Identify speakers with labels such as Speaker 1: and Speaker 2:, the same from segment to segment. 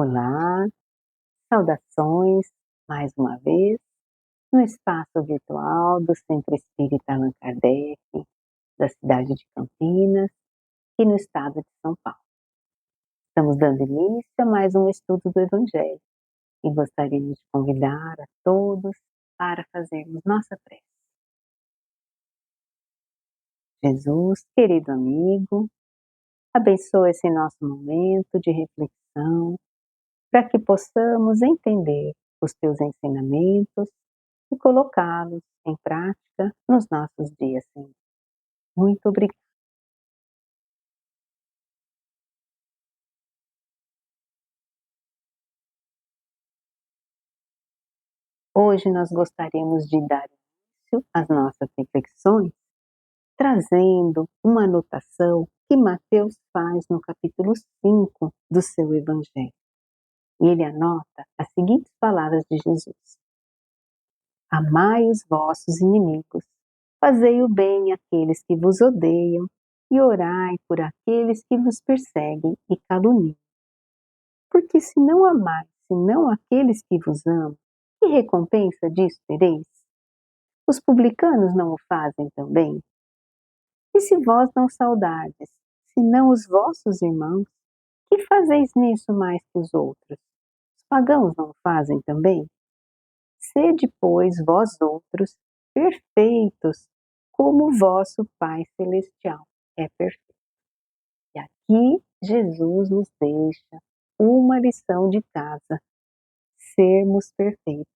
Speaker 1: Olá, saudações mais uma vez no espaço virtual do Centro Espírita Allan Kardec, da cidade de Campinas e no estado de São Paulo. Estamos dando início a mais um estudo do Evangelho e gostaríamos de convidar a todos para fazermos nossa prece. Jesus, querido amigo, abençoa esse nosso momento de reflexão para que possamos entender os teus ensinamentos e colocá-los em prática nos nossos dias, Senhor. Muito obrigada. Hoje nós gostaríamos de dar início às nossas reflexões, trazendo uma anotação que Mateus faz no capítulo 5 do seu Evangelho. E ele anota as seguintes palavras de Jesus: Amai os vossos inimigos, fazei o bem àqueles que vos odeiam e orai por aqueles que vos perseguem e caluniam. Porque se não amais senão aqueles que vos amam, que recompensa disso tereis? Os publicanos não o fazem também? E se vós não saudardes, senão os vossos irmãos, que fazeis nisso mais que os outros? Os pagãos não o fazem também? Sede, pois, vós outros perfeitos, como o vosso Pai Celestial é perfeito. E aqui Jesus nos deixa uma lição de casa: sermos perfeitos.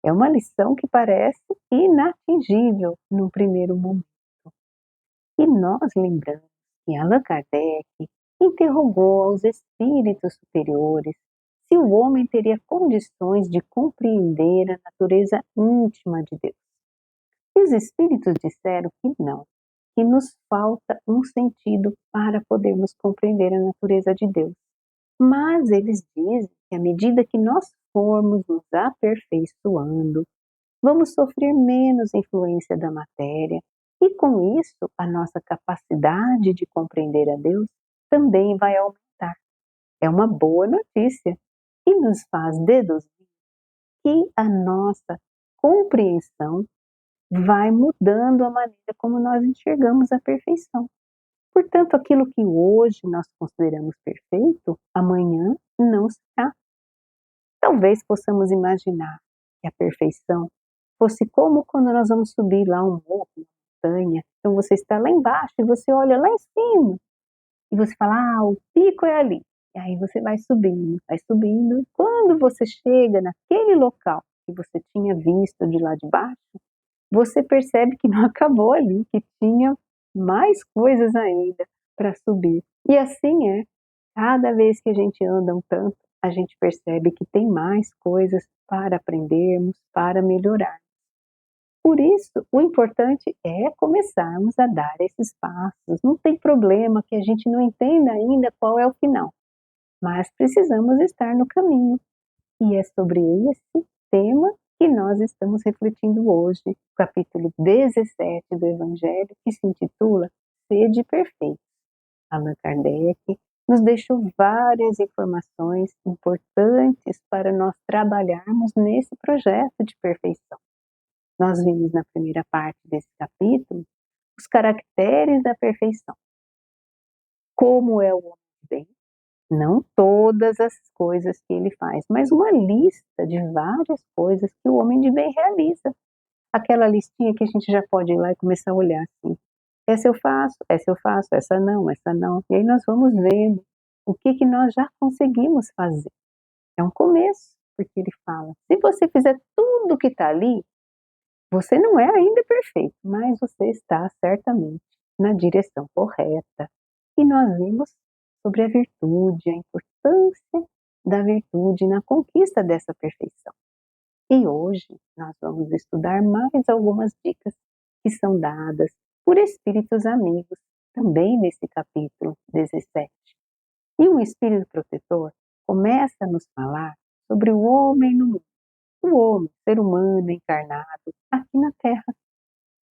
Speaker 1: É uma lição que parece inatingível no primeiro momento. E nós lembramos que Allan Kardec interrogou aos espíritos superiores se o homem teria condições de compreender a natureza íntima de Deus. E os espíritos disseram que não, que nos falta um sentido para podermos compreender a natureza de Deus. Mas eles dizem que à medida que nós formos nos aperfeiçoando, vamos sofrer menos influência da matéria e com isso a nossa capacidade de compreender a Deus também vai aumentar. É uma boa notícia e nos faz deduzir que a nossa compreensão vai mudando a maneira como nós enxergamos a perfeição. Portanto, aquilo que hoje nós consideramos perfeito, amanhã não será. Talvez possamos imaginar que a perfeição fosse como quando nós vamos subir lá um morro, uma montanha. Então você está lá embaixo e você olha lá em cima e você fala, o pico é ali. E aí você vai subindo, vai subindo. Quando você chega naquele local que você tinha visto de lá de baixo, você percebe que não acabou ali, que tinha mais coisas ainda para subir. E assim é. Cada vez que a gente anda um tanto, a gente percebe que tem mais coisas para aprendermos, para melhorar. Por isso, o importante é começarmos a dar esses passos. Não tem problema que a gente não entenda ainda qual é o final, mas precisamos estar no caminho. E é sobre esse tema que nós estamos refletindo hoje, o capítulo 17 do Evangelho, que se intitula Sede Perfeita. Allan Kardec nos deixou várias informações importantes para nós trabalharmos nesse projeto de perfeição. Nós vimos na primeira parte desse capítulo os caracteres da perfeição. Como é o homem de bem, não todas as coisas que ele faz, mas uma lista de várias coisas que o homem de bem realiza. Aquela listinha que a gente já pode ir lá e começar a olhar assim. Essa eu faço, essa não, essa não. E aí nós vamos vendo o que nós já conseguimos fazer. É um começo, porque ele fala, se você fizer tudo o que está ali, você não é ainda perfeito, mas você está certamente na direção correta. E nós vimos sobre a virtude, a importância da virtude na conquista dessa perfeição. E hoje nós vamos estudar mais algumas dicas que são dadas por espíritos amigos, também nesse capítulo 17. E um espírito protetor começa a nos falar sobre o homem no mundo, o homem, ser humano encarnado aqui na Terra.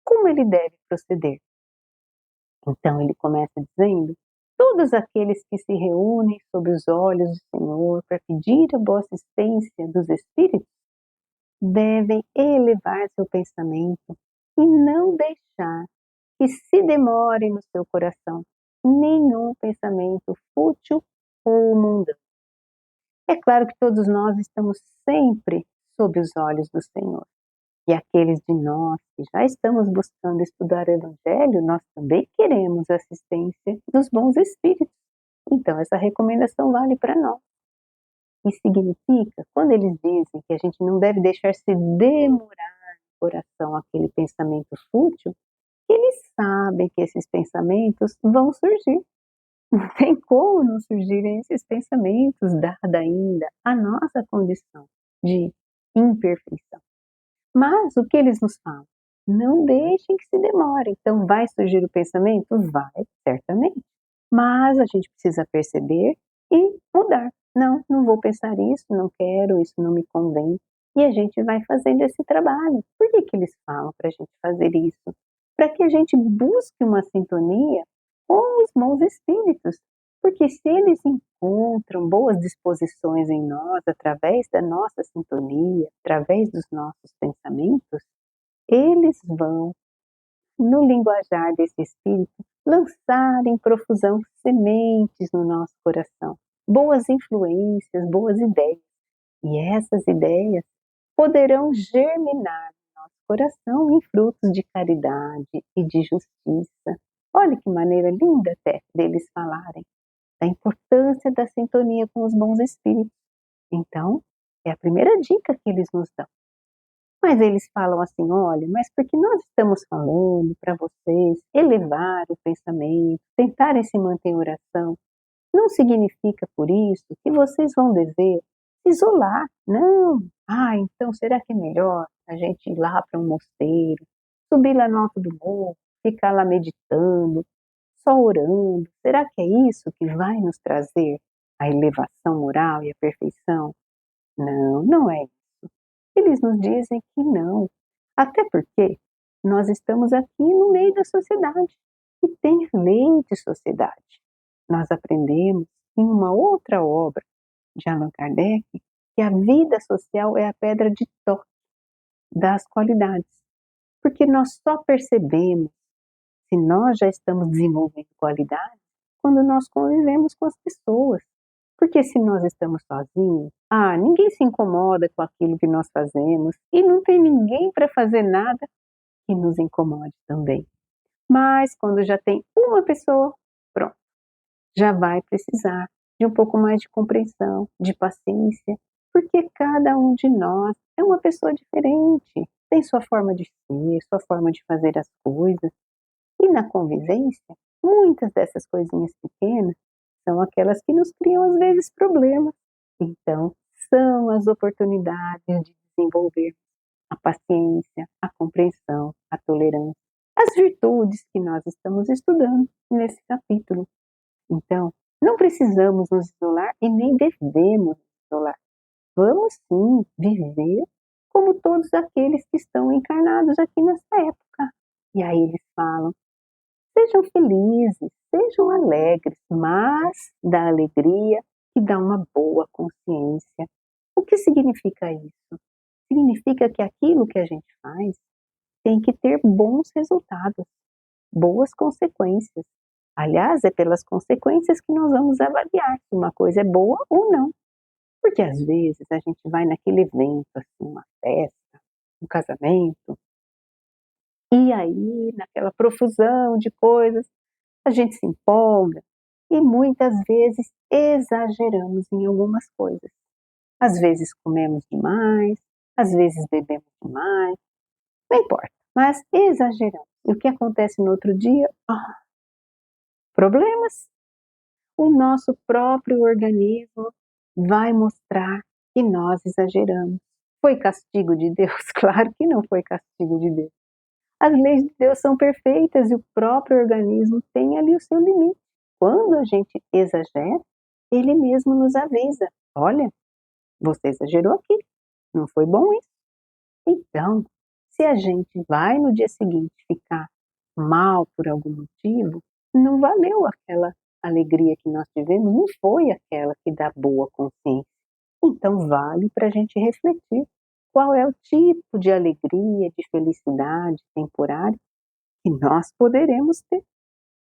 Speaker 1: Como ele deve proceder? Então ele começa dizendo Todos aqueles que se reúnem sob os olhos do Senhor para pedir a boa assistência dos Espíritos devem elevar seu pensamento e não deixar que se demore no seu coração nenhum pensamento fútil ou mundano. É claro que todos nós estamos sempre sob os olhos do Senhor. E aqueles de nós que já estamos buscando estudar o Evangelho, nós também queremos a assistência dos bons espíritos. Então, essa recomendação vale para nós. E significa, quando eles dizem que a gente não deve deixar se demorar no coração aquele pensamento fútil, eles sabem que esses pensamentos vão surgir. Não tem como não surgirem esses pensamentos, dada ainda a nossa condição de imperfeição. Mas o que eles nos falam? Não deixem que se demore. Então, vai surgir o pensamento? Vai, certamente. Mas a gente precisa perceber e mudar. Não, não vou pensar isso, não quero, isso não me convém. E a gente vai fazendo esse trabalho. Por que que eles falam para a gente fazer isso? Para que a gente busque uma sintonia com os bons espíritos. Porque se eles encontram boas disposições em nós, através da nossa sintonia, através dos nossos pensamentos, eles vão, no linguajar desse espírito, lançar em profusão sementes no nosso coração, boas influências, boas ideias. E essas ideias poderão germinar no nosso coração em frutos de caridade e de justiça. Olha que maneira linda até deles falarem da importância da sintonia com os bons espíritos. Então, é a primeira dica que eles nos dão. Mas eles falam assim: olha, mas porque nós estamos falando para vocês elevar o pensamento, tentarem se manter em oração, não significa por isso que vocês vão dever se isolar. Não. Então será que é melhor a gente ir lá para um mosteiro, subir lá no alto do morro, ficar lá meditando, só orando? Será que é isso que vai nos trazer a elevação moral e a perfeição? Não, não é isso. Eles nos dizem que não. Até porque nós estamos aqui no meio da sociedade e tem lei de sociedade. Nós aprendemos em uma outra obra de Allan Kardec que a vida social é a pedra de toque das qualidades. Porque nós só percebemos se nós já estamos desenvolvendo qualidades quando nós convivemos com as pessoas. Porque se nós estamos sozinhos, ninguém se incomoda com aquilo que nós fazemos e não tem ninguém para fazer nada que nos incomode também. Mas quando já tem uma pessoa, pronto, já vai precisar de um pouco mais de compreensão, de paciência, porque cada um de nós é uma pessoa diferente, tem sua forma de ser, sua forma de fazer as coisas. E na convivência, muitas dessas coisinhas pequenas são aquelas que nos criam às vezes problemas. Então, são as oportunidades de desenvolver a paciência, a compreensão, a tolerância, as virtudes que nós estamos estudando nesse capítulo. Então, não precisamos nos isolar e nem devemos nos isolar. Vamos sim viver como todos aqueles que estão encarnados aqui nessa época. E aí eles falam: sejam felizes, sejam alegres, mas da alegria que dá uma boa consciência. O que significa isso? Significa que aquilo que a gente faz tem que ter bons resultados, boas consequências. Aliás, é pelas consequências que nós vamos avaliar se uma coisa é boa ou não. Porque às vezes a gente vai naquele evento, assim, uma festa, um casamento, e aí, naquela profusão de coisas, a gente se empolga e muitas vezes exageramos em algumas coisas. Às vezes comemos demais, às vezes bebemos demais, não importa, mas exageramos. E o que acontece no outro dia? Problemas. O nosso próprio organismo vai mostrar que nós exageramos. Foi castigo de Deus? Claro que não foi castigo de Deus. As leis de Deus são perfeitas e o próprio organismo tem ali o seu limite. Quando a gente exagera, ele mesmo nos avisa: olha, você exagerou aqui, não foi bom isso. Então, se a gente vai no dia seguinte ficar mal por algum motivo, não valeu aquela alegria que nós tivemos não foi aquela que dá boa consciência. Então vale para a gente refletir qual é o tipo de alegria, de felicidade temporária que nós poderemos ter,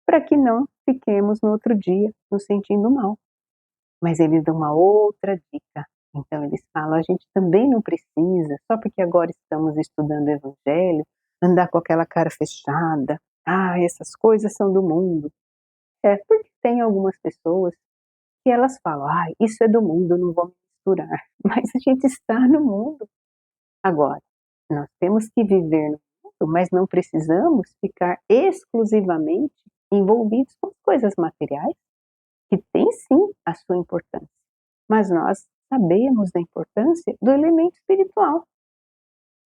Speaker 1: para que não fiquemos no outro dia nos sentindo mal. Mas eles dão uma outra dica. Então eles falam, a gente também não precisa, só porque agora estamos estudando o Evangelho, andar com aquela cara fechada. Essas coisas são do mundo. Porque tem algumas pessoas que elas falam, isso é do mundo, não vou me misturar. Mas a gente está no mundo. Agora, nós temos que viver no mundo, mas não precisamos ficar exclusivamente envolvidos com coisas materiais, que tem sim a sua importância. Mas nós sabemos da importância do elemento espiritual.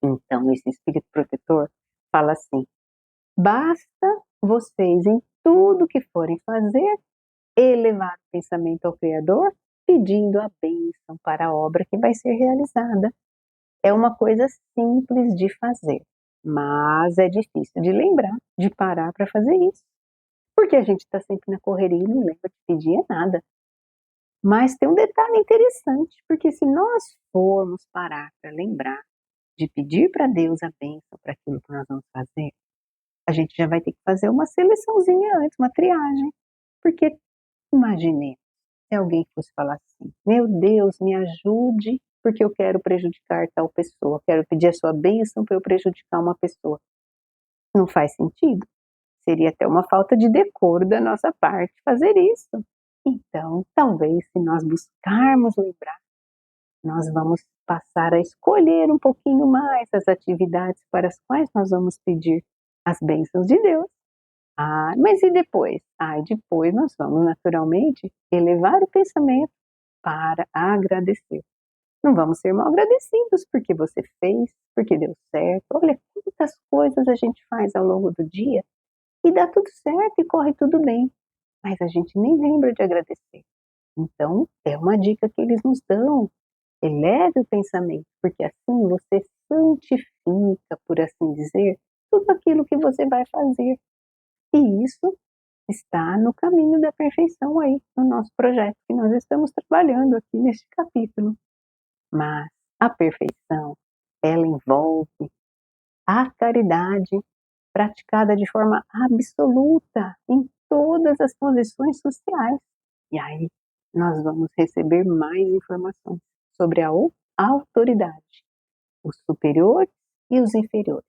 Speaker 1: Então, esse espírito protetor fala assim: basta vocês, em tudo que forem fazer, elevar o pensamento ao Criador, pedindo a bênção para a obra que vai ser realizada. É uma coisa simples de fazer, mas é difícil de lembrar, de parar para fazer isso. Porque a gente está sempre na correria e não lembra de pedir nada. Mas tem um detalhe interessante, porque se nós formos parar para lembrar de pedir para Deus a bênção para aquilo que nós vamos fazer, a gente já vai ter que fazer uma seleçãozinha antes, uma triagem. Porque imaginemos se alguém fosse falar assim: meu Deus, me ajude, porque eu quero prejudicar tal pessoa, quero pedir a sua bênção para eu prejudicar uma pessoa. Não faz sentido. Seria até uma falta de decoro da nossa parte fazer isso. Então, talvez se nós buscarmos lembrar, nós vamos passar a escolher um pouquinho mais as atividades para as quais nós vamos pedir as bênçãos de Deus. Mas e depois? Depois nós vamos naturalmente elevar o pensamento para agradecer. Não vamos ser mal agradecidos porque você fez, porque deu certo. Olha quantas coisas a gente faz ao longo do dia e dá tudo certo e corre tudo bem, mas a gente nem lembra de agradecer. Então, é uma dica que eles nos dão. Eleve o pensamento, porque assim você santifica, por assim dizer, tudo aquilo que você vai fazer. E isso está no caminho da perfeição aí, no nosso projeto que nós estamos trabalhando aqui neste capítulo. Mas a perfeição, ela envolve a caridade praticada de forma absoluta em todas as posições sociais. E aí nós vamos receber mais informações sobre a autoridade, os superiores e os inferiores.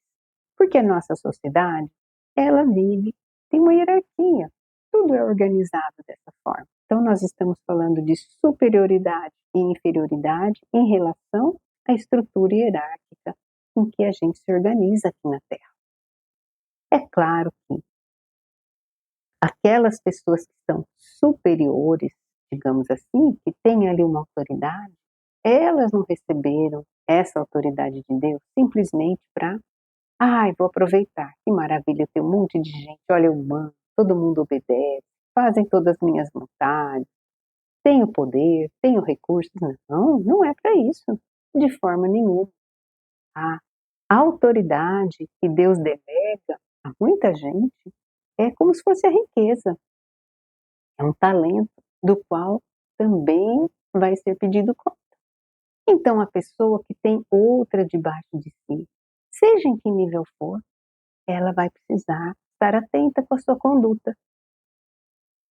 Speaker 1: Porque a nossa sociedade, ela vive, tem uma hierarquia, tudo é organizado dessa forma. Então nós estamos falando de superioridade e inferioridade em relação à estrutura hierárquica em que a gente se organiza aqui na Terra. É claro que aquelas pessoas que são superiores, digamos assim, que têm ali uma autoridade, elas não receberam essa autoridade de Deus simplesmente para, vou aproveitar, que maravilha, tem um monte de gente, olha, eu mando, todo mundo obedece, fazem todas as minhas vontades, tenho poder, tenho recursos. Não, não é para isso, de forma nenhuma. A autoridade que Deus delega a muita gente é como se fosse a riqueza. É um talento do qual também vai ser pedido conta. Então, a pessoa que tem outra debaixo de si, seja em que nível for, ela vai precisar estar atenta com a sua conduta.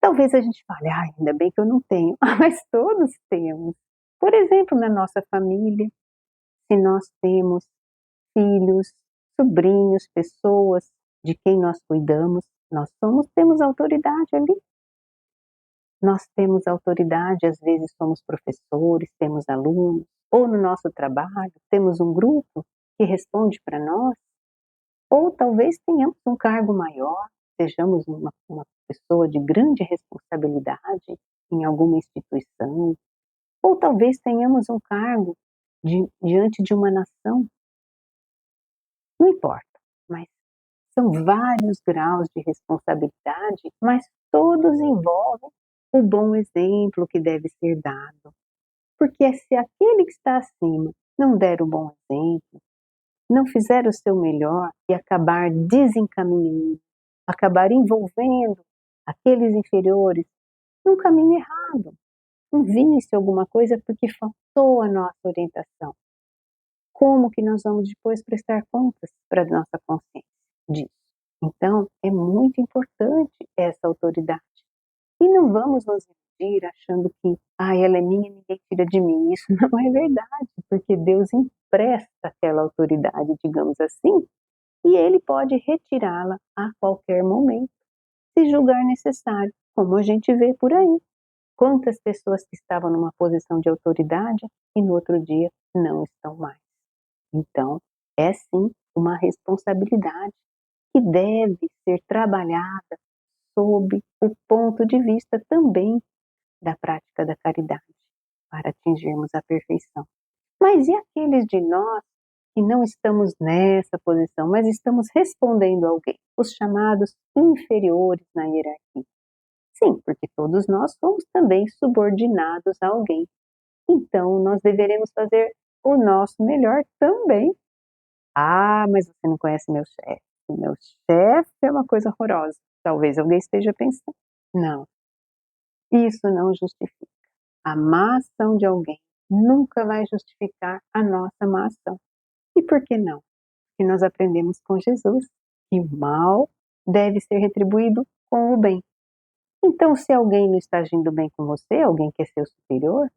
Speaker 1: Talvez a gente fale, ainda bem que eu não tenho, mas todos temos. Por exemplo, na nossa família, se nós temos filhos, sobrinhos, pessoas de quem nós cuidamos, nós temos autoridade ali. Nós temos autoridade, às vezes somos professores, temos alunos, ou no nosso trabalho temos um grupo que responde para nós, ou talvez tenhamos um cargo maior, sejamos uma pessoa de grande responsabilidade em alguma instituição, ou talvez tenhamos um cargo diante de uma nação. Não importa, mas são vários graus de responsabilidade, mas todos envolvem o bom exemplo que deve ser dado. Porque se aquele que está acima não der o bom exemplo, não fizer o seu melhor e acabar desencaminhando, acabar envolvendo aqueles inferiores num caminho errado, um vício, alguma coisa, porque faltou a nossa orientação. Como que nós vamos depois prestar contas para a nossa consciência disso? Então, é muito importante essa autoridade. E não vamos nos iludir achando que, ela é minha, ninguém tira de mim. Isso não é verdade, porque Deus empresta aquela autoridade, digamos assim, e Ele pode retirá-la a qualquer momento, se julgar necessário, como a gente vê por aí. Quantas pessoas que estavam numa posição de autoridade e no outro dia não estão mais. Então, é sim uma responsabilidade que deve ser trabalhada sob o ponto de vista também da prática da caridade, para atingirmos a perfeição. Mas e aqueles de nós que não estamos nessa posição, mas estamos respondendo a alguém, os chamados inferiores na hierarquia? Sim, porque todos nós somos também subordinados a alguém. Então, nós deveremos fazer o nosso melhor também. Mas você não conhece meu chefe. O meu chefe é uma coisa horrorosa. Talvez alguém esteja pensando. Não, isso não justifica. A má ação de alguém nunca vai justificar a nossa má ação. E por que não? Porque nós aprendemos com Jesus que o mal deve ser retribuído com o bem. Então, se alguém não está agindo bem com você, alguém que é seu superior,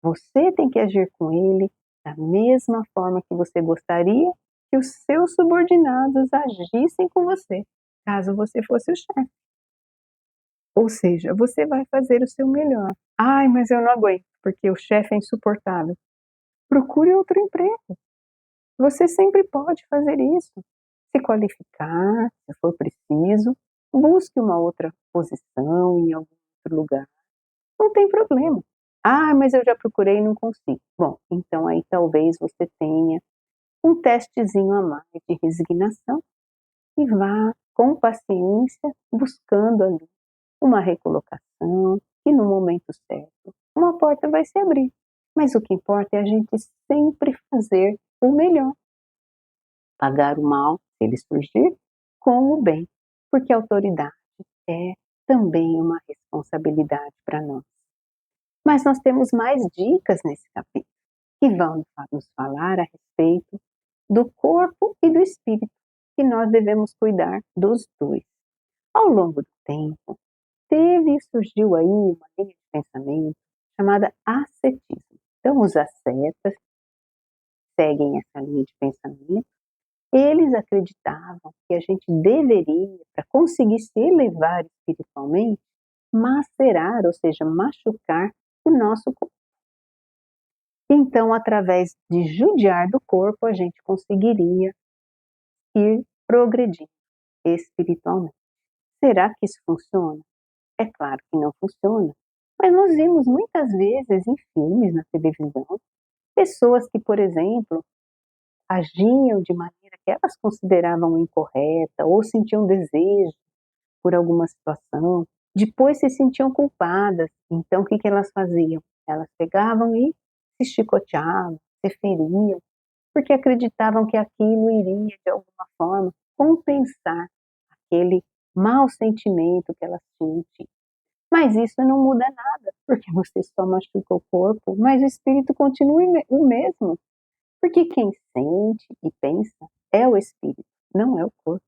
Speaker 1: você tem que agir com ele da mesma forma que você gostaria que os seus subordinados agissem com você, caso você fosse o chefe. Ou seja, você vai fazer o seu melhor. Mas eu não aguento, porque o chefe é insuportável. Procure outro emprego. Você sempre pode fazer isso. Se qualificar, se for preciso, busque uma outra posição em algum outro lugar. Não tem problema. Mas eu já procurei e não consigo. Bom, então aí talvez você tenha um testezinho a mais de resignação e vá com paciência buscando ali uma recolocação e no momento certo uma porta vai se abrir. Mas o que importa é a gente sempre fazer o melhor. Pagar o mal, se ele surgir, com o bem, porque a autoridade é também uma responsabilidade para nós. Mas nós temos mais dicas nesse capítulo, que vão nos falar a respeito do corpo e do espírito, que nós devemos cuidar dos dois. Ao longo do tempo, teve e surgiu aí uma linha de pensamento chamada ascetismo. Então, os ascetas seguem essa linha de pensamento. Eles acreditavam que a gente deveria, para conseguir se elevar espiritualmente, macerar, ou seja, machucar o nosso corpo. Então, através de judiar do corpo, a gente conseguiria ir progredindo espiritualmente. Será que isso funciona? É claro que não funciona, mas nós vimos muitas vezes em filmes, na televisão, pessoas que, por exemplo, agiam de maneira que elas consideravam incorreta ou sentiam desejo por alguma situação, depois se sentiam culpadas. Então, o que elas faziam? Elas pegavam e se chicoteavam, se feriam, porque acreditavam que aquilo iria, de alguma forma, compensar aquele mau sentimento que elas tinham. Mas isso não muda nada, porque você só machuca o corpo, mas o espírito continua o mesmo. Porque quem sente e pensa é o espírito, não é o corpo.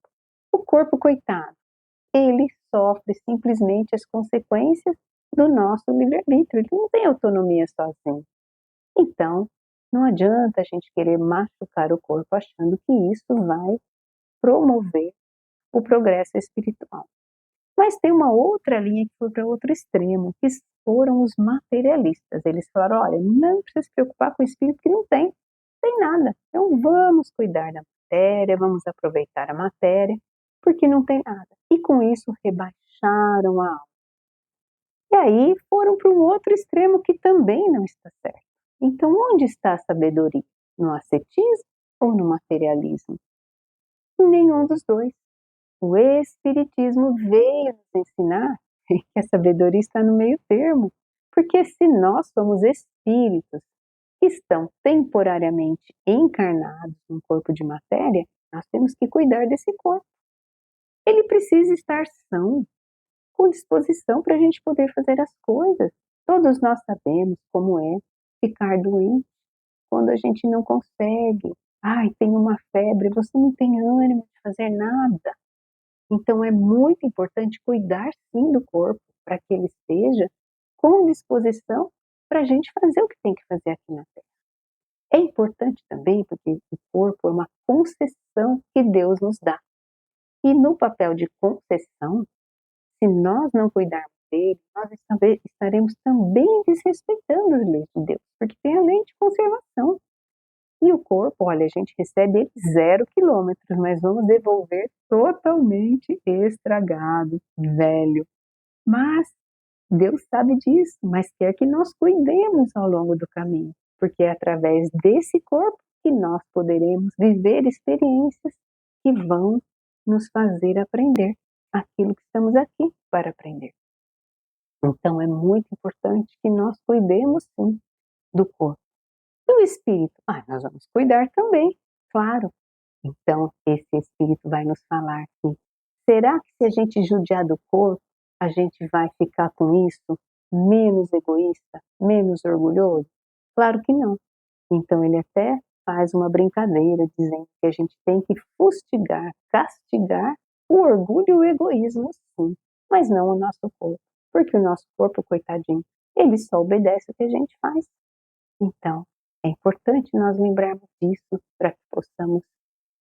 Speaker 1: O corpo, coitado, ele sofre simplesmente as consequências do nosso livre-arbítrio, ele não tem autonomia sozinho. Então, não adianta a gente querer machucar o corpo achando que isso vai promover o progresso espiritual. Mas tem uma outra linha que foi para outro extremo, que foram os materialistas. Eles falaram, olha, não precisa se preocupar com o espírito que não tem nada. Então vamos cuidar da matéria, vamos aproveitar a matéria, porque não tem nada. E com isso rebaixaram a alma. E aí foram para um outro extremo que também não está certo. Então onde está a sabedoria? No ascetismo ou no materialismo? Nenhum dos dois. O Espiritismo veio nos ensinar que a sabedoria está no meio termo, porque se nós somos espíritos que estão temporariamente encarnados num corpo de matéria, nós temos que cuidar desse corpo. Ele precisa estar são, com disposição para a gente poder fazer as coisas. Todos nós sabemos como é ficar doente quando a gente não consegue. Ai, tem uma febre, você não tem ânimo de fazer nada. Então é muito importante cuidar sim do corpo para que ele esteja com disposição para a gente fazer o que tem que fazer aqui na Terra. É importante também porque o corpo é uma concessão que Deus nos dá. E no papel de concessão, se nós não cuidarmos dele, nós estaremos também desrespeitando as leis de Deus, porque tem a lei de conservação. E o corpo, olha, a gente recebe ele 0 quilômetros, mas vamos devolver totalmente estragado, velho. Mas Deus sabe disso, mas quer que nós cuidemos ao longo do caminho, porque é através desse corpo que nós poderemos viver experiências que vão nos fazer aprender aquilo que estamos aqui para aprender. Então é muito importante que nós cuidemos sim do corpo. E o espírito? Nós vamos cuidar também, claro. Então esse espírito vai nos falar que será que se a gente judiar do corpo, a gente vai ficar com isso menos egoísta, menos orgulhoso? Claro que não. Então ele até faz uma brincadeira dizendo que a gente tem que fustigar, castigar o orgulho e o egoísmo sim, mas não o nosso corpo, porque o nosso corpo, coitadinho, ele só obedece o que a gente faz. Então, é importante nós lembrarmos disso para que possamos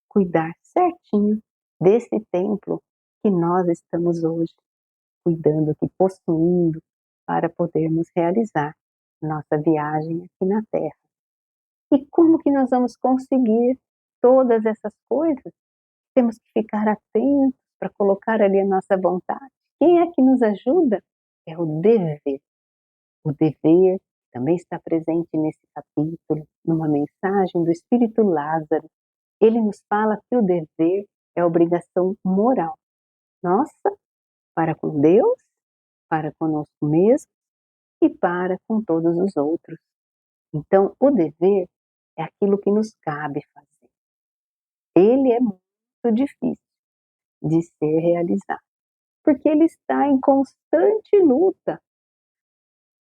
Speaker 1: cuidar certinho desse templo que nós estamos hoje cuidando aqui, possuindo, para podermos realizar nossa viagem aqui na Terra. E como que nós vamos conseguir todas essas coisas? Temos que ficar atentos para colocar ali a nossa vontade. Quem é que nos ajuda? É o dever. O dever também está presente nesse capítulo, numa mensagem do Espírito Lázaro. Ele nos fala que o dever é obrigação moral nossa para com Deus, para conosco mesmo e para com todos os outros. Então, o dever é aquilo que nos cabe fazer. Ele é muito difícil de ser realizado, porque ele está em constante luta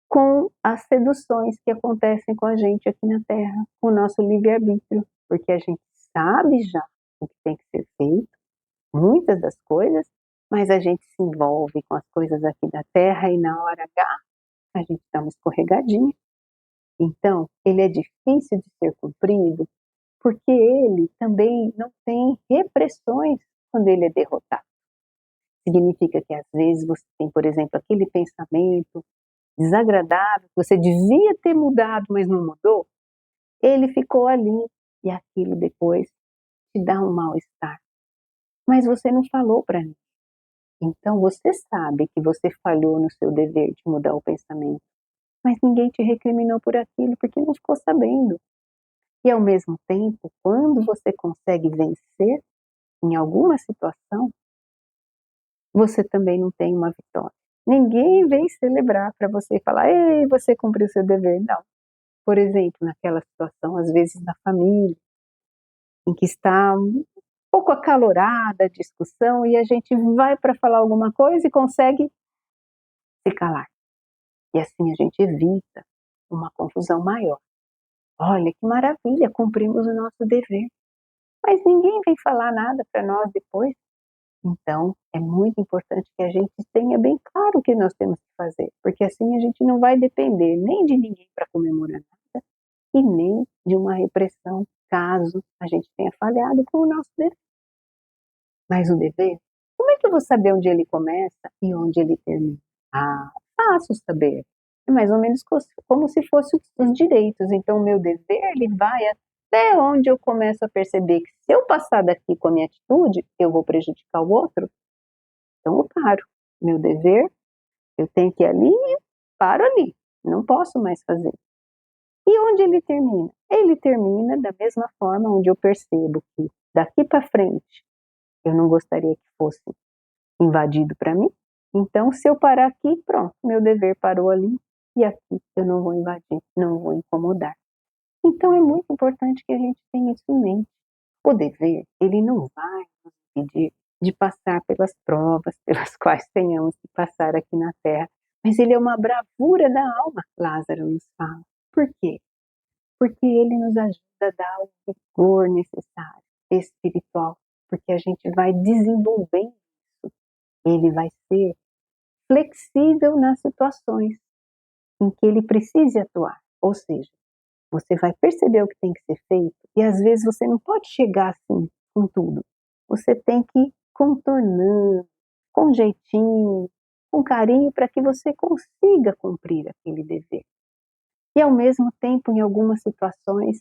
Speaker 1: com as seduções que acontecem com a gente aqui na Terra, com o nosso livre-arbítrio, porque a gente sabe já o que tem que ser feito, muitas das coisas, mas a gente se envolve com as coisas aqui da Terra e na hora H a gente dá uma escorregadinha. Então, ele é difícil de ser cumprido, porque ele também não tem repressões quando ele é derrotado. Significa que às vezes você tem, por exemplo, aquele pensamento desagradável, que você devia ter mudado, mas não mudou, ele ficou ali e aquilo depois te dá um mal-estar. Mas você não falou para mim. Então você sabe que você falhou no seu dever de mudar o pensamento, mas ninguém te recriminou por aquilo porque não ficou sabendo. E ao mesmo tempo, quando você consegue vencer em alguma situação, você também não tem uma vitória. Ninguém vem celebrar para você e falar, ei, você cumpriu seu dever. Não. Por exemplo, naquela situação, às vezes na família, em que está um pouco acalorada a discussão e a gente vai para falar alguma coisa e consegue se calar. E assim a gente evita uma confusão maior. Olha que maravilha, cumprimos o nosso dever. Mas ninguém vem falar nada para nós depois. Então, é muito importante que a gente tenha bem claro o que nós temos que fazer, porque assim a gente não vai depender nem de ninguém para comemorar nada e nem de uma repressão, caso a gente tenha falhado com o nosso dever. Mas o dever, como é que eu vou saber onde ele começa e onde ele termina? Fácil saber. É mais ou menos como se fossem os direitos. Então, o meu dever, ele vai até onde eu começo a perceber que se eu passar daqui com a minha atitude, eu vou prejudicar o outro. Então, eu paro. Meu dever, eu tenho que ir ali e paro ali. Não posso mais fazer. E onde ele termina? Ele termina da mesma forma onde eu percebo que daqui para frente eu não gostaria que fosse invadido para mim. Então, se eu parar aqui, pronto, meu dever parou ali e aqui eu não vou invadir, não vou incomodar. Então, é muito importante que a gente tenha isso em mente. O dever, ele não vai nos impedir de passar pelas provas pelas quais tenhamos que passar aqui na terra, mas ele é uma bravura da alma, Lázaro nos fala. Por quê? Porque ele nos ajuda a dar o vigor necessário, espiritual, porque a gente vai desenvolvendo isso. Ele vai ser flexível nas situações em que ele precise atuar, ou seja, você vai perceber o que tem que ser feito e às vezes você não pode chegar assim com tudo. Você tem que ir contornando, com jeitinho, com carinho, para que você consiga cumprir aquele dever. E ao mesmo tempo, em algumas situações,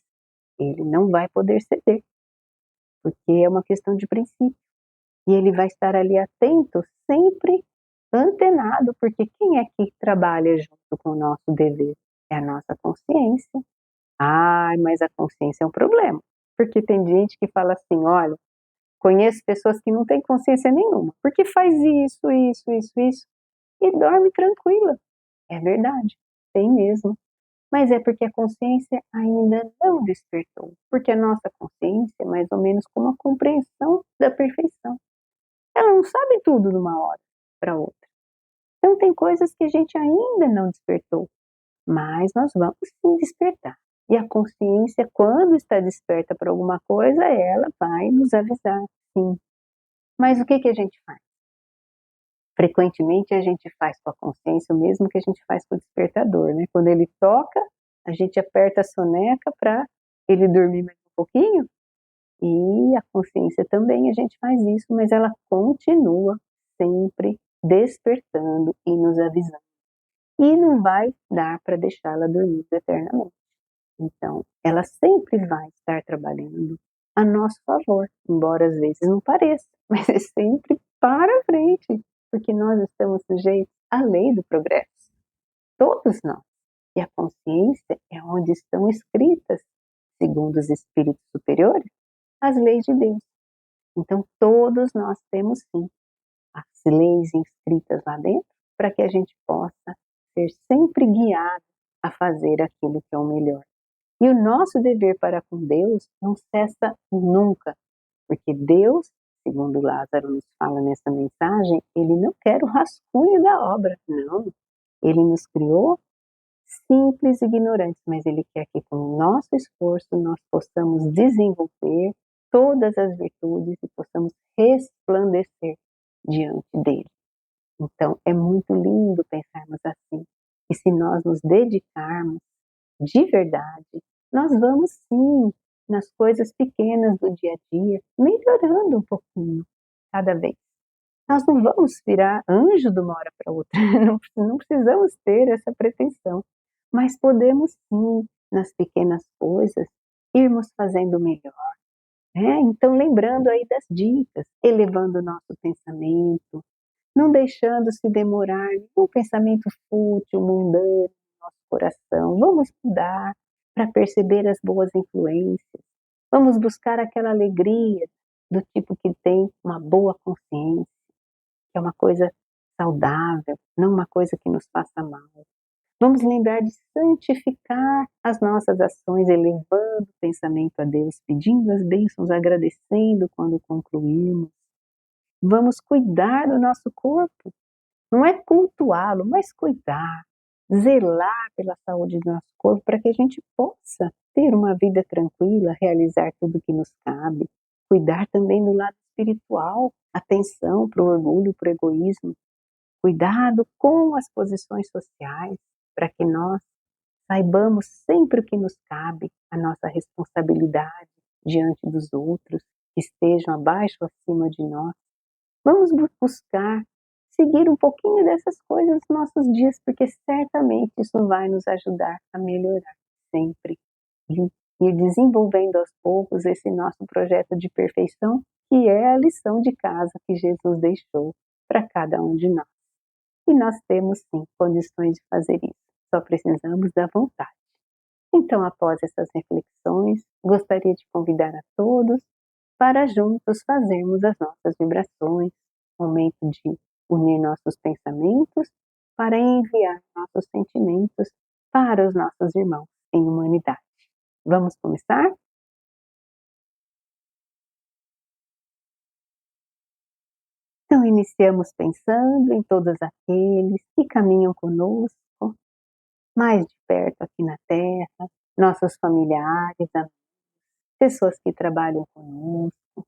Speaker 1: ele não vai poder ceder, porque é uma questão de princípio. E ele vai estar ali atento, sempre antenado, porque quem é que trabalha junto com o nosso dever? É a nossa consciência. Ai, mas a consciência é um problema, porque tem gente que fala assim: olha, conheço pessoas que não têm consciência nenhuma, porque faz isso, e dorme tranquila. É verdade, tem mesmo. Mas é porque a consciência ainda não despertou, porque a nossa consciência é mais ou menos como a compreensão da perfeição. Ela não sabe tudo de uma hora para outra. Então tem coisas que a gente ainda não despertou, mas nós vamos sim despertar. E a consciência, quando está desperta para alguma coisa, ela vai nos avisar, sim. Mas o que a gente faz? Frequentemente a gente faz com a consciência o mesmo que a gente faz com o despertador, né? Quando ele toca, a gente aperta a soneca para ele dormir mais um pouquinho, e a consciência também a gente faz isso, mas ela continua sempre despertando e nos avisando. E não vai dar para deixá-la dormir eternamente. Então, ela sempre vai estar trabalhando a nosso favor, embora às vezes não pareça, mas é sempre para frente, porque nós estamos sujeitos à lei do progresso, todos nós. E a consciência é onde estão escritas, segundo os espíritos superiores, as leis de Deus. Então, todos nós temos sim as leis inscritas lá dentro, para que a gente possa ser sempre guiado a fazer aquilo que é o melhor. E o nosso dever para com Deus não cessa nunca, porque Deus, segundo Lázaro nos fala nessa mensagem, ele não quer o rascunho da obra, não. Ele nos criou simples e ignorantes, mas ele quer que com o nosso esforço nós possamos desenvolver todas as virtudes e possamos resplandecer diante dele. Então, é muito lindo pensarmos assim. E se nós nos dedicarmos de verdade, nós vamos sim, nas coisas pequenas do dia a dia, melhorando um pouquinho cada vez. Nós não vamos virar anjo de uma hora para outra, não precisamos ter essa pretensão, mas podemos sim, nas pequenas coisas, irmos fazendo melhor. Então, lembrando aí das dicas, elevando o nosso pensamento, não deixando se demorar nenhum pensamento fútil, mundano no nosso coração. Vamos estudar para perceber as boas influências. Vamos buscar aquela alegria do tipo que tem uma boa consciência, que é uma coisa saudável, não uma coisa que nos faça mal. Vamos lembrar de santificar as nossas ações, elevando o pensamento a Deus, pedindo as bênçãos, agradecendo quando concluímos. Vamos cuidar do nosso corpo, não é cultuá-lo, mas cuidar, zelar pela saúde do nosso corpo para que a gente possa ter uma vida tranquila, realizar tudo o que nos cabe. Cuidar também do lado espiritual, atenção para o orgulho, para o egoísmo. Cuidado com as posições sociais, para que nós saibamos sempre o que nos cabe, a nossa responsabilidade diante dos outros, que estejam abaixo ou acima de nós. Vamos buscar seguir um pouquinho dessas coisas nos nossos dias, porque certamente isso vai nos ajudar a melhorar sempre e ir desenvolvendo aos poucos esse nosso projeto de perfeição, que é a lição de casa que Jesus deixou para cada um de nós. E nós temos sim condições de fazer isso, só precisamos da vontade. Então, após essas reflexões, gostaria de convidar a todos para juntos fazermos as nossas vibrações, momento de unir nossos pensamentos para enviar nossos sentimentos para os nossos irmãos em humanidade. Vamos começar? Iniciamos pensando em todos aqueles que caminham conosco, mais de perto aqui na Terra, nossos familiares, amigos, pessoas que trabalham conosco,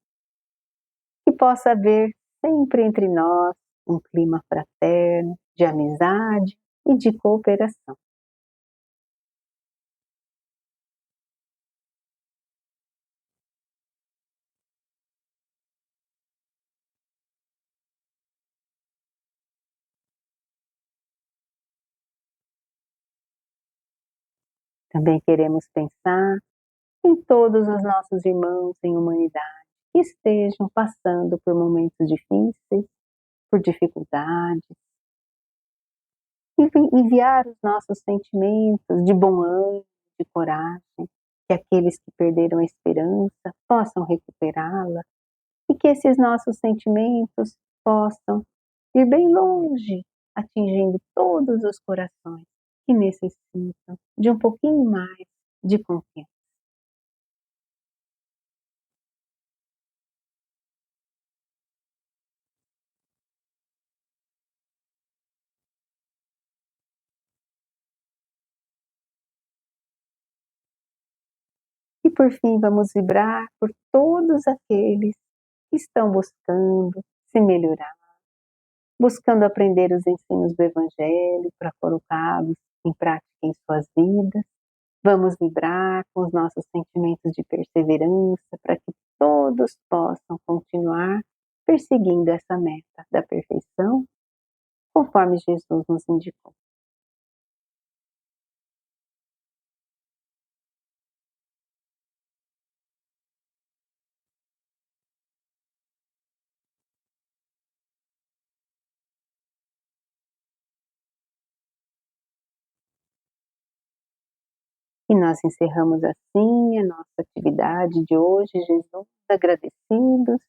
Speaker 1: que possa haver sempre entre nós um clima fraterno, de amizade e de cooperação. Também queremos pensar em todos os nossos irmãos em humanidade que estejam passando por momentos difíceis, por dificuldades, e enviar os nossos sentimentos de bom ânimo, de coragem, que aqueles que perderam a esperança possam recuperá-la e que esses nossos sentimentos possam ir bem longe, atingindo todos os corações que necessitam de um pouquinho mais de confiança. E por fim, vamos vibrar por todos aqueles que estão buscando se melhorar, buscando aprender os ensinos do Evangelho para colocá-los em prática em suas vidas. Vamos vibrar com os nossos sentimentos de perseverança para que todos possam continuar perseguindo essa meta da perfeição, conforme Jesus nos indicou. E nós encerramos assim a nossa atividade de hoje, Jesus, agradecidos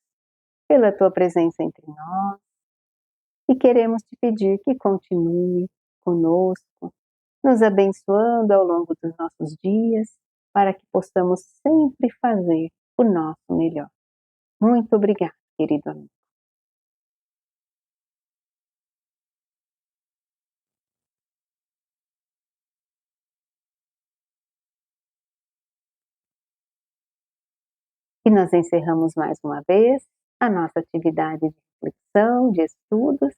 Speaker 1: pela tua presença entre nós e queremos te pedir que continue conosco, nos abençoando ao longo dos nossos dias, para que possamos sempre fazer o nosso melhor. Muito obrigada, querido amigo. E nós encerramos mais uma vez a nossa atividade de reflexão, de estudos,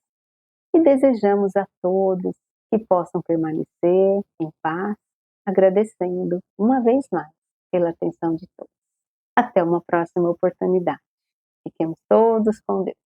Speaker 1: e desejamos a todos que possam permanecer em paz, agradecendo uma vez mais pela atenção de todos. Até uma próxima oportunidade. Fiquemos todos com Deus.